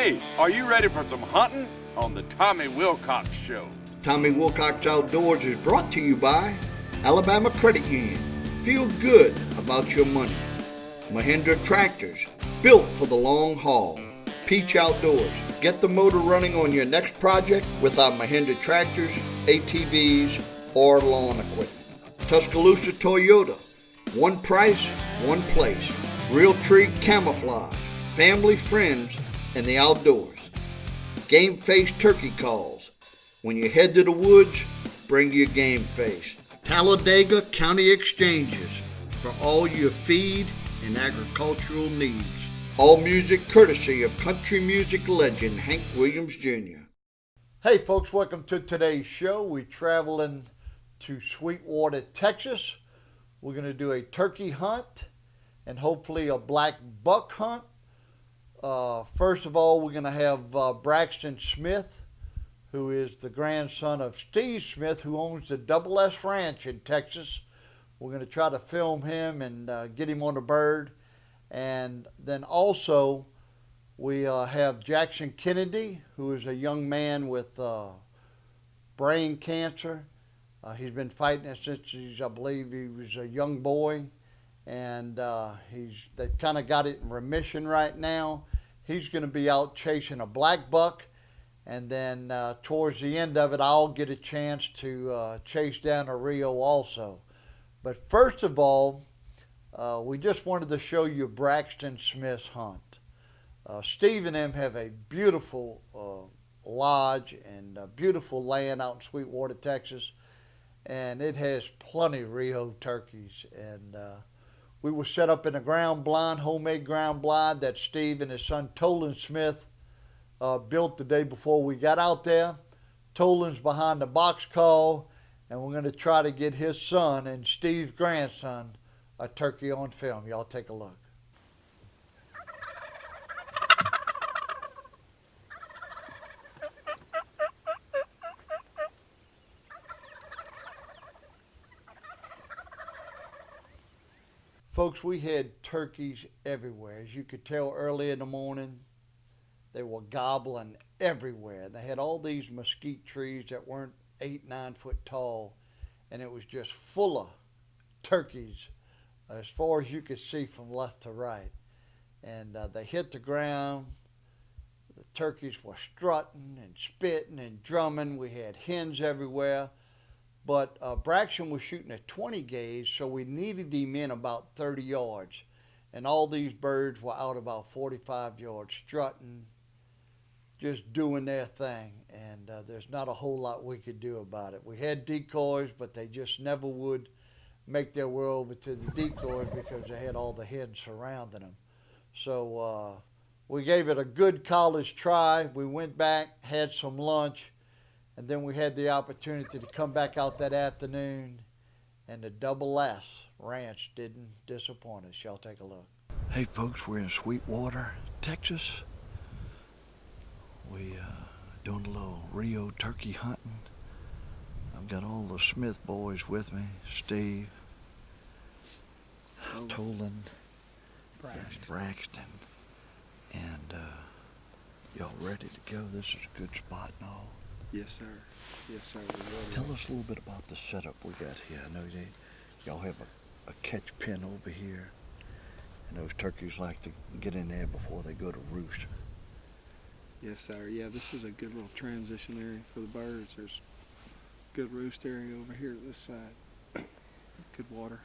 Hey, are you ready for some hunting on the Tommy Wilcox Show? Tommy Wilcox Outdoors is brought to you by Alabama Credit Union. Feel good about your money. Mahindra Tractors, built for the long haul. Peach Outdoors, get the motor running on your next project with our Mahindra Tractors, ATVs, or lawn equipment. Tuscaloosa Toyota, one price, one place. Realtree Camouflage, family, friends, and the outdoors. Game Face Turkey Calls. When you head to the woods, bring your Game Face. Talladega County Exchanges for all your feed and agricultural needs. All music courtesy of country music legend Hank Williams Jr. Hey folks, welcome to today's show. We're traveling to Sweetwater, Texas. We're going to do a turkey hunt and hopefully a black buck hunt. First of all, we're going to have Braxton Smith, who is the grandson of Steve Smith, who owns the Double S Ranch in Texas. We're going to try to film him and get him on the bird. And then also, we have Jackson Kennedy, who is a young man with brain cancer. He's been fighting it since I believe he was a young boy. And they kind of got it in remission right now. He's going to be out chasing a black buck. And then towards the end of it, I'll get a chance to chase down a Rio also. But first of all, we just wanted to show you Braxton Smith's hunt. Steve and them have a beautiful lodge and beautiful land out in Sweetwater, Texas. And it has plenty of Rio turkeys. And we were set up in a ground blind, homemade ground blind that Steve and his son Tolan Smith built the day before we got out there. Tolan's behind the box call, and we're going to try to get his son and Steve's grandson a turkey on film. Y'all take a look. Folks, we had turkeys everywhere. As you could tell early in the morning, they were gobbling everywhere. They had all these mesquite trees that weren't 8-9 foot tall, and it was just full of turkeys as far as you could see from left to right. And they hit the ground. The turkeys were strutting and spitting and drumming. We had hens everywhere. But Braxton was shooting a 20 gauge, so we needed him in about 30 yards. And all these birds were out about 45 yards, strutting, just doing their thing. And there's not a whole lot we could do about it. We had decoys, but they just never would make their way over to the decoys because they had all the hens surrounding them. So we gave it a good college try. We went back, had some lunch, and then we had the opportunity to come back out that afternoon, and the Double S Ranch didn't disappoint us. Y'all take a look. Hey folks, we're in Sweetwater, Texas. We doing a little Rio turkey hunting. I've got all the Smith boys with me. Steve, Tolan, Braxton, and y'all ready to go? This is a good spot and all. Yes, sir. Yes, sir. Tell us a little bit about the setup we got here. I know y'all have a catch pen over here, and those turkeys like to get in there before they go to roost. Yes, sir. Yeah, this is a good little transition area for the birds. There's good roost area over here at this side. Good water.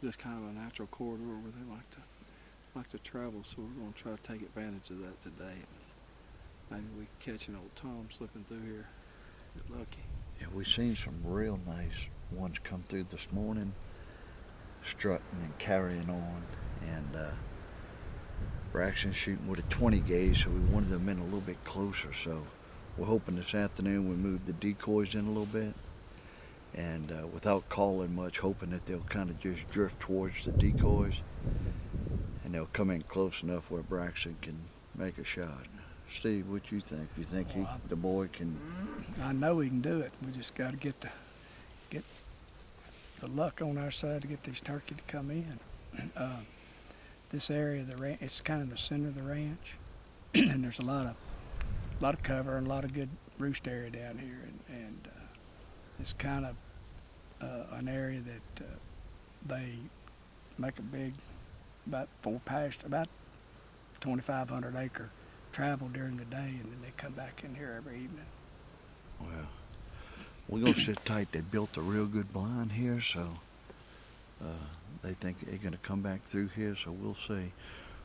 Just kind of a natural corridor where they like to travel. So we're going to try to take advantage of that today. Maybe we can catch an old Tom slipping through here. Get lucky. Yeah, we've seen some real nice ones come through this morning, strutting and carrying on. And Braxton shooting with a 20 gauge, so we wanted them in a little bit closer. So we're hoping this afternoon we move the decoys in a little bit. And without calling much, hoping that they'll kind of just drift towards the decoys. And they'll come in close enough where Braxton can make a shot. Steve, what you think? You think the boy can? I know he can do it. We just got to get the luck on our side to get these turkey to come in. This area of the ranch, it's kind of the center of the ranch, and there's a lot of cover and a lot of good roost area down here, and it's kind of an area that they make a big, about 2,500 acre travel during the day, and then they come back in here every evening. Well, we're gonna sit tight. They built a real good blind here, so they think they're gonna come back through here, so we'll see.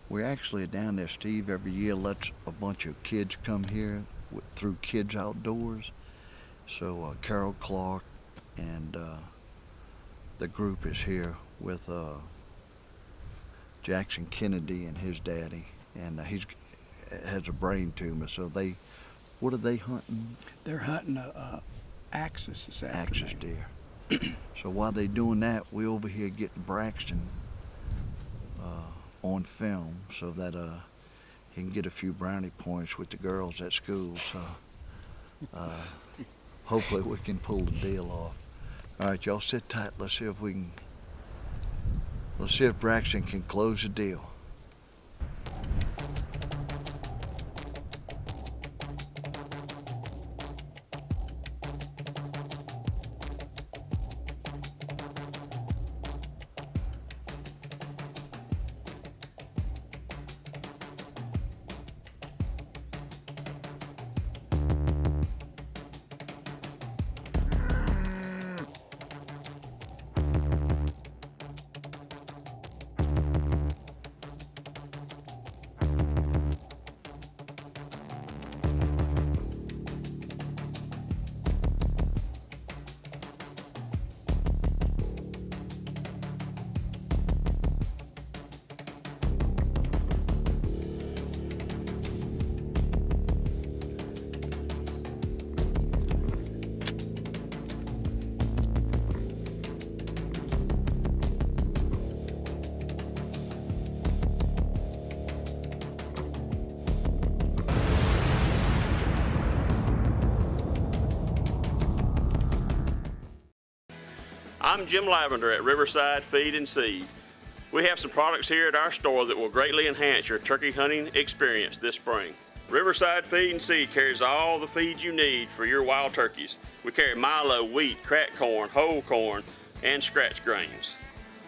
We're actually down there, Steve, every year lets a bunch of kids come here through Kidz Outdoors. So Carol Clark and the group is here with Jackson Kennedy and his daddy, and he has a brain tumor. So what are they hunting? They're hunting axis this afternoon. Axis deer. So while they're doing that, we over here getting Braxton on film so that he can get a few brownie points with the girls at school. So hopefully we can pull the deal off. All right, y'all sit tight. Let's see if Braxton can close the deal. I'm Jim Lavender at Riverside Feed and Seed. We have some products here at our store that will greatly enhance your turkey hunting experience this spring. Riverside Feed and Seed carries all the feeds you need for your wild turkeys. We carry milo, wheat, cracked corn, whole corn, and scratch grains.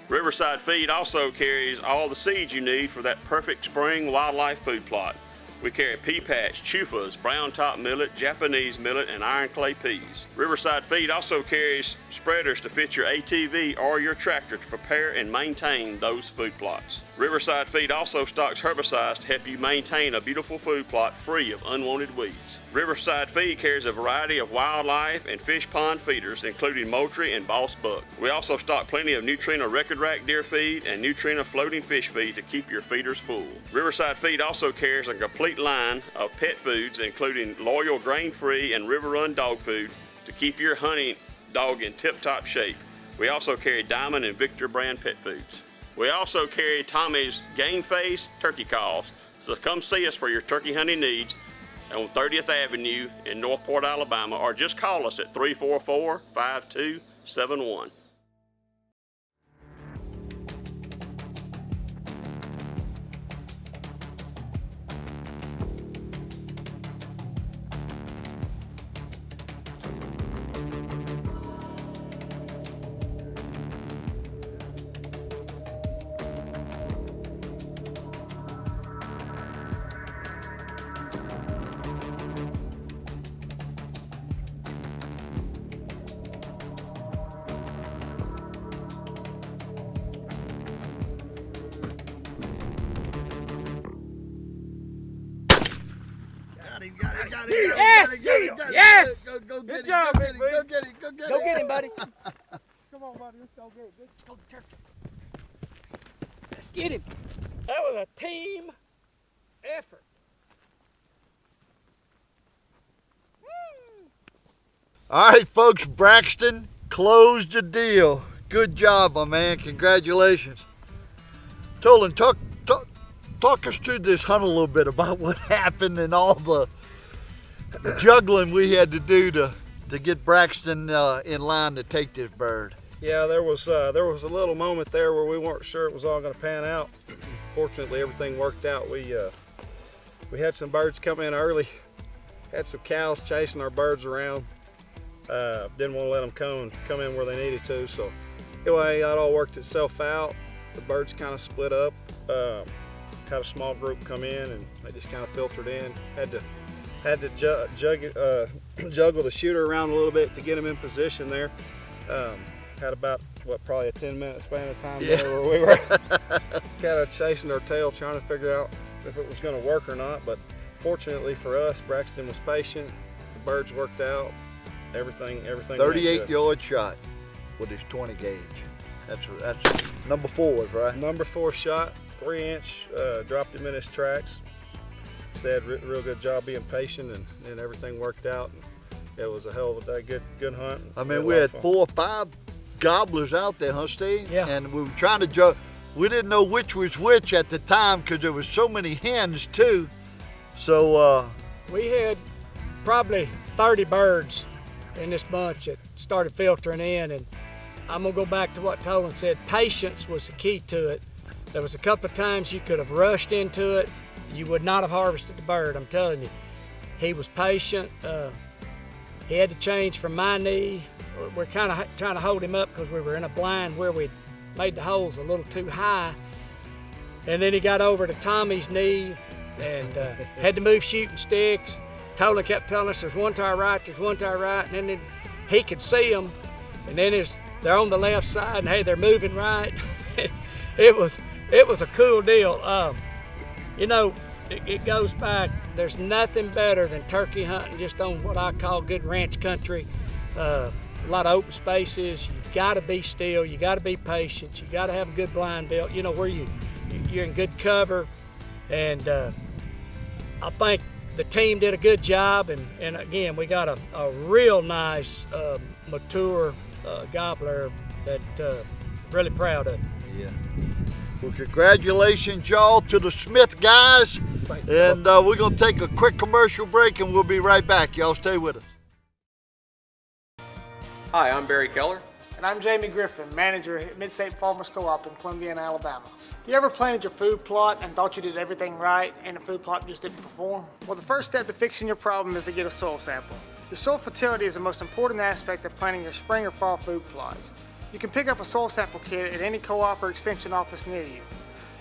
Riverside Feed also carries all the seeds you need for that perfect spring wildlife food plot. We carry pea patch, chufas, brown top millet, Japanese millet, and iron clay peas. Riverside Feed also carries spreaders to fit your ATV or your tractor to prepare and maintain those food plots. Riverside Feed also stocks herbicides to help you maintain a beautiful food plot free of unwanted weeds. Riverside Feed carries a variety of wildlife and fish pond feeders, including Moultrie and Boss Buck. We also stock plenty of Neutrina Record Rack deer feed and Neutrina floating fish feed to keep your feeders full. Riverside Feed also carries a complete line of pet foods, including loyal grain-free and river run dog food to keep your hunting dog in tip-top shape. We also carry Diamond and Victor brand pet foods. We also carry Tommy's Game Face turkey calls, so come see us for your turkey hunting needs on 30th Avenue in Northport, Alabama, or just call us at 344-5271. Got him. Yes! Yes! Go get Good him. job, Go big get him. Go get him. Go get him, buddy. Come on, buddy. Let's go get him. Let's go turkey. Let's get him. That was a team effort. All right, folks, Braxton closed the deal. Good job, my man. Congratulations. Tolan, talk us through this hunt a little bit about what happened and all the juggling we had to do to get Braxton in line to take this bird. Yeah, there was a little moment there where we weren't sure it was all going to pan out. Fortunately, everything worked out. We we had some birds come in early. Had some cows chasing our birds around. Didn't want to let them come in where they needed to. So anyway, that all worked itself out. The birds kind of split up. Had a small group come in and they just kind of filtered in. Had to juggle the shooter around a little bit to get them in position there. Had about probably a 10-minute span of time there where we were kind of chasing our tail, trying to figure out if it was going to work or not. But fortunately for us, Braxton was patient. The birds worked out. Everything. 38-yard shot with his 20 gauge. That's number 4, right? Number 4 shot, 3-inch. Dropped him in his tracks. Said real good job being patient, and everything worked out. And it was a hell of a day. Good hunt. I mean, we had 4 or 5 gobblers out there, huh, Steve? Yeah. And we were trying to judge. We didn't know which was which at the time because there was so many hens too. So We had probably 30 birds in this bunch that started filtering in, and I'm gonna go back to what Tolan said. Patience was the key to it. There was a couple of times you could have rushed into it. You would not have harvested the bird, I'm telling you. He was patient. He had to change from my knee. We're kind of trying to hold him up because we were in a blind where we made the holes a little too high. And then he got over to Tommy's knee and had to move shooting sticks. Tolan kept telling us there's one to our right, there's one to our right, and then he could see them. And then they're on the left side, and hey, they're moving right. It was a cool deal. You know, it goes back. There's nothing better than turkey hunting just on what I call good ranch country. A lot of open spaces. You've got to be still. You got to be patient. You got to have a good blind built. You know where you're in good cover. And I think the team did a good job. And again, we got a real nice mature gobbler that really proud of. yeah. Well, congratulations, y'all, to the Smith guys. And we're going to take a quick commercial break and we'll be right back. Y'all stay with us. Hi, I'm Barry Keller. And I'm Jamie Griffin, manager at Mid-State Farmers Co-op in Columbia, Alabama. You ever planted your food plot and thought you did everything right and the food plot just didn't perform? Well, the first step to fixing your problem is to get a soil sample. Your soil fertility is the most important aspect of planting your spring or fall food plots. You can pick up a soil sample kit at any co-op or extension office near you.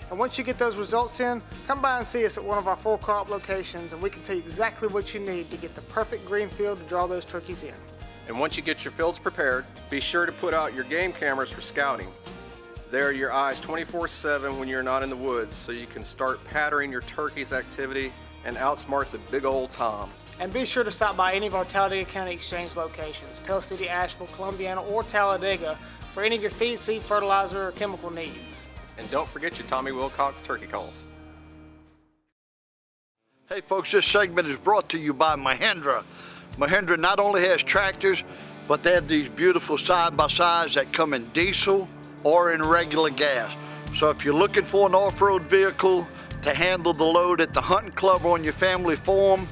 And once you get those results in, come by and see us at one of our 4 co-op locations and we can tell you exactly what you need to get the perfect green field to draw those turkeys in. And once you get your fields prepared, be sure to put out your game cameras for scouting. They're your eyes 24/7 when you're not in the woods, so you can start patterning your turkey's activity and outsmart the big old Tom. And be sure to stop by any of our Talladega County Exchange locations, Pell City, Asheville, Columbiana, or Talladega, for any of your feed, seed, fertilizer, or chemical needs. And don't forget your Tommy Wilcox turkey calls. Hey folks, this segment is brought to you by Mahindra. Mahindra not only has tractors, but they have these beautiful side-by-sides that come in diesel or in regular gas. So if you're looking for an off-road vehicle to handle the load at the hunting club or on your family farm,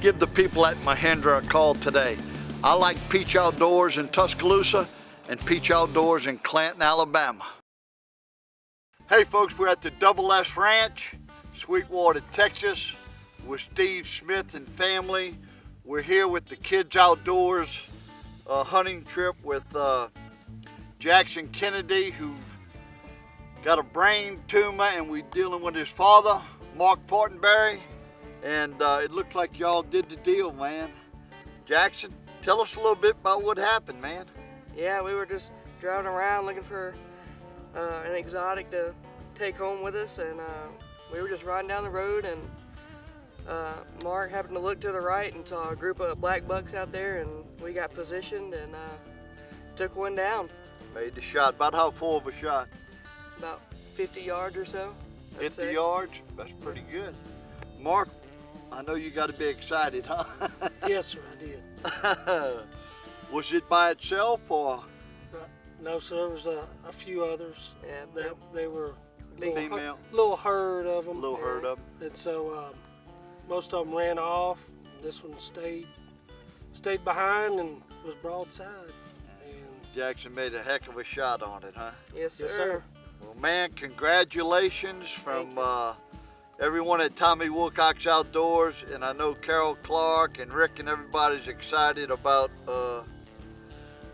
give the people at Mahindra a call today. I like Peach Outdoors in Tuscaloosa and Peach Outdoors in Clanton, Alabama. Hey folks, we're at the Double S Ranch, Sweetwater, Texas, with Steve Smith and family. We're here with the Kidz Outdoors hunting trip with Jackson Kennedy, who got a brain tumor, and we're dealing with his father, Mark Fortenberry. And it looked like y'all did the deal, man. Jackson, tell us a little bit about what happened, man. Yeah, we were just driving around looking for an exotic to take home with us, and we were just riding down the road, and Mark happened to look to the right and saw a group of black bucks out there, and we got positioned and took one down. Made the shot. About how far of a shot? About 50 yards or so. 50 yards? That's pretty good. Mark, I know you got to be excited, huh? Yes, sir, I did. Was it by itself or? No, sir, there was a few others. Yeah, they were female? Little herd of them. Little herd of them. And so most of them ran off. This one stayed behind and was broadside. And Jackson made a heck of a shot on it, huh? Yes, sir. Yes, sir. Well, man, congratulations from everyone at Tommy Wilcox Outdoors, and I know Carol Clark and Rick and everybody's excited about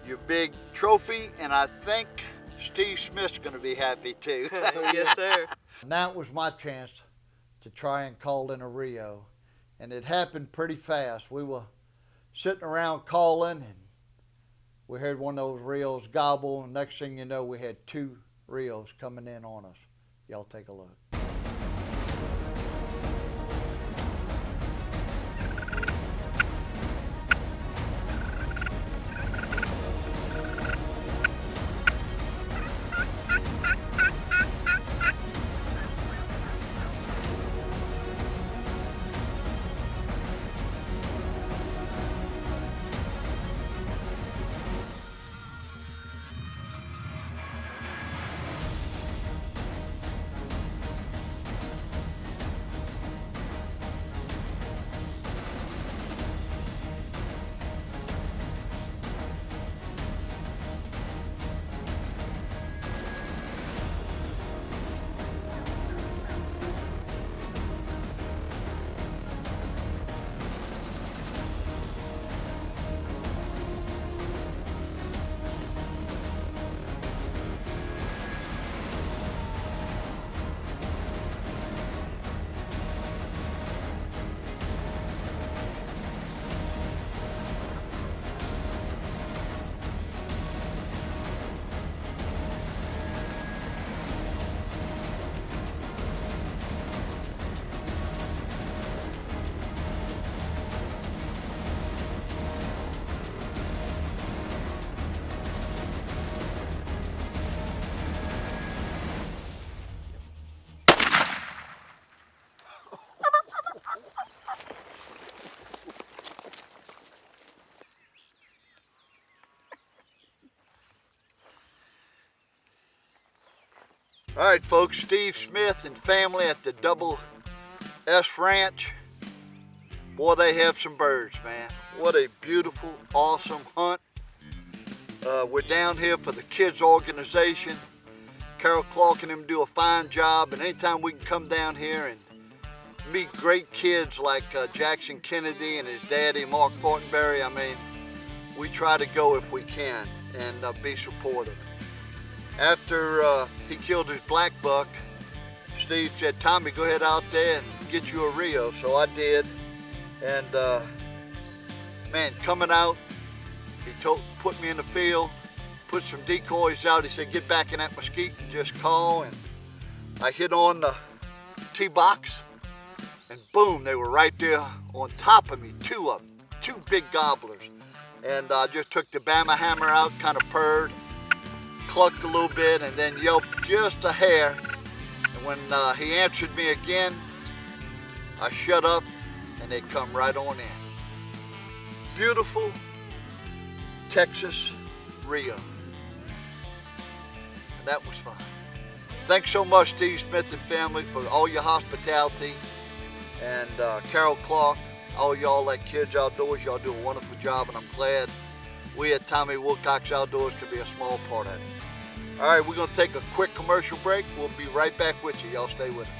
your big trophy, and I think Steve Smith's going to be happy too. Yes, sir. Now it was my chance to try and call in a Rio, and it happened pretty fast. We were sitting around calling, and we heard one of those Rios gobble, and next thing you know, we had 2 Rios coming in on us. Y'all take a look. All right, folks, Steve Smith and family at the Double S Ranch. Boy, they have some birds, man. What a beautiful, awesome hunt. We're down here for the Kidz organization. Carol Clark and them do a fine job, and anytime we can come down here and meet great kids like Jackson Kennedy and his daddy, Mark Fortenberry, I mean, we try to go if we can and be supportive. After he killed his black buck, Steve said, Tommy, go ahead out there and get you a Rio. So I did. And man, coming out, he put me in the field, put some decoys out. He said, get back in that mesquite and just call. And I hit on the tee box, and boom, they were right there on top of me, 2 of them, 2 big gobblers. And I just took the Bama hammer out, kind of purred, clucked a little bit, and then yelped just a hair. And when he answered me again, I shut up, and they come right on in. Beautiful Texas Rio. And that was fun. Thanks so much, Steve Smith and family, for all your hospitality. And Carol Clark, all y'all at Kidz Outdoors, y'all do a wonderful job, and I'm glad we at Tommy Wilcox Outdoors can be a small part of it. All right, we're gonna take a quick commercial break. We'll be right back with you. Y'all stay with us.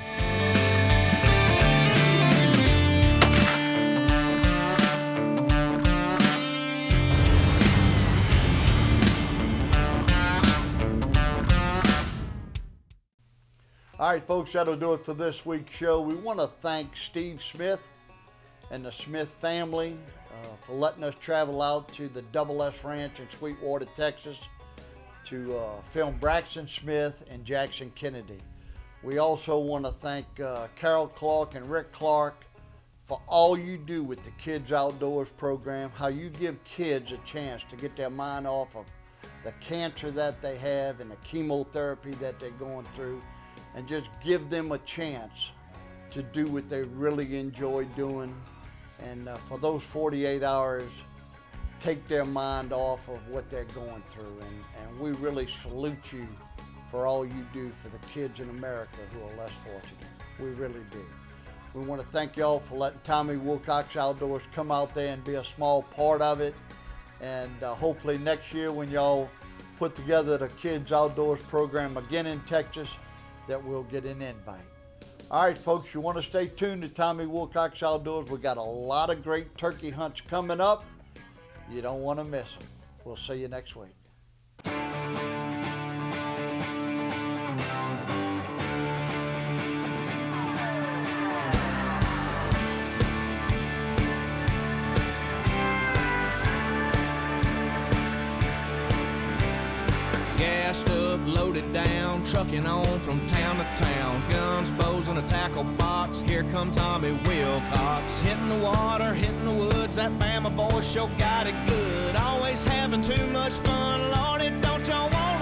All right, folks, that'll do it for this week's show. We want to thank Steve Smith and the Smith family for letting us travel out to the Double S Ranch in Sweetwater, Texas, to film Braxton Smith and Jackson Kennedy. We also want to thank Carol Clark and Rick Clark for all you do with the Kidz Outdoors program, how you give kids a chance to get their mind off of the cancer that they have and the chemotherapy that they're going through, and just give them a chance to do what they really enjoy doing. And for those 48 hours, take their mind off of what they're going through. And we really salute you for all you do for the kids in America who are less fortunate. We really do. We want to thank y'all for letting Tommy Wilcox Outdoors come out there and be a small part of it. And hopefully next year when y'all put together the Kidz Outdoors program again in Texas, that we'll get an invite. All right, folks, you want to stay tuned to Tommy Wilcox Outdoors. We got a lot of great turkey hunts coming up. You don't want to miss them. We'll see you next week. Gassed up, loaded down, trucking on from town to town. Guns, bows, and a tackle box. Here come Tommy Wilcox. Hitting the water, hitting the woods. That Bama boy sure got it good. Always having too much fun. Lordy, don't y'all want